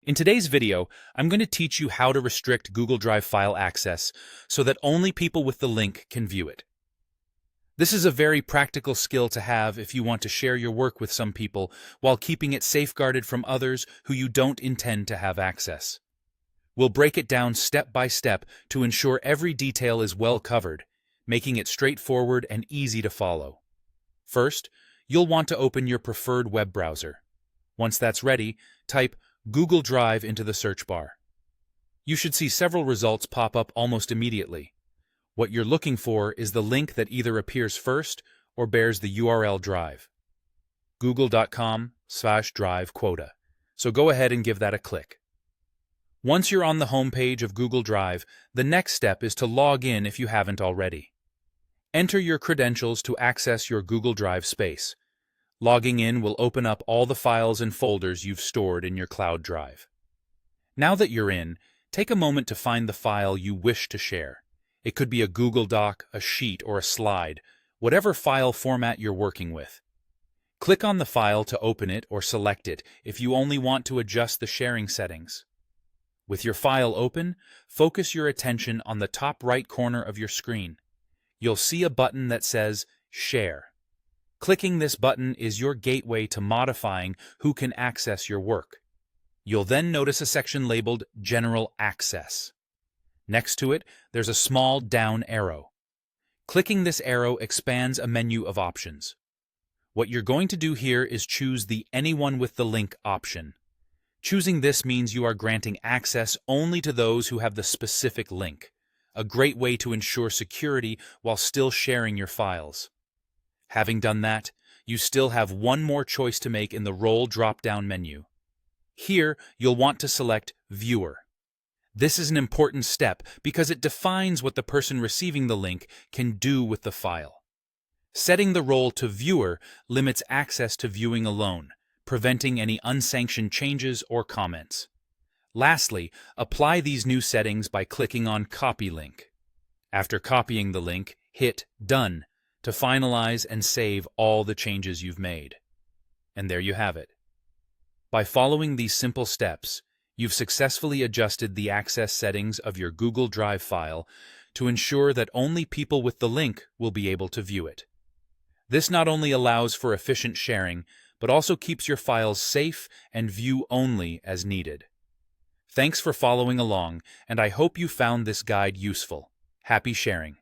In today's video, I'm going to teach you how to restrict Google Drive file access so that only people with the link can view it. This is a very practical skill to have if you want to share your work with some people while keeping it safeguarded from others who you don't intend to have access. We'll break it down step by step to ensure every detail is well covered, making it straightforward and easy to follow. First, you'll want to open your preferred web browser. Once that's ready, type Google Drive into the search bar. You should see several results pop up almost immediately. What you're looking for is the link that either appears first or bears the URL drive. google.com/drive quota. So go ahead and give that a click. Once you're on the home page of Google Drive, the next step is to log in if you haven't already. Enter your credentials to access your Google Drive space. Logging in will open up all the files and folders you've stored in your cloud drive. Now that you're in, take a moment to find the file you wish to share. It could be a Google Doc, a sheet, or a slide, whatever file format you're working with. Click on the file to open it or select it if you only want to adjust the sharing settings. With your file open, focus your attention on the top right corner of your screen. You'll see a button that says Share. Clicking this button is your gateway to modifying who can access your work. You'll then notice a section labeled General Access. Next to it, there's a small down arrow. Clicking this arrow expands a menu of options. What you're going to do here is choose the Anyone with the Link option. Choosing this means you are granting access only to those who have the specific link, a great way to ensure security while still sharing your files. Having done that, you still have one more choice to make in the Role drop-down menu. Here, you'll want to select Viewer. This is an important step because it defines what the person receiving the link can do with the file. Setting the role to Viewer limits access to viewing alone, preventing any unsanctioned changes or comments. Lastly, apply these new settings by clicking on Copy Link. After copying the link, hit Done to finalize and save all the changes you've made. And there you have it. By following these simple steps, you've successfully adjusted the access settings of your Google Drive file to ensure that only people with the link will be able to view it. This not only allows for efficient sharing, but also keeps your files safe and view only as needed. Thanks for following along, and I hope you found this guide useful. Happy sharing!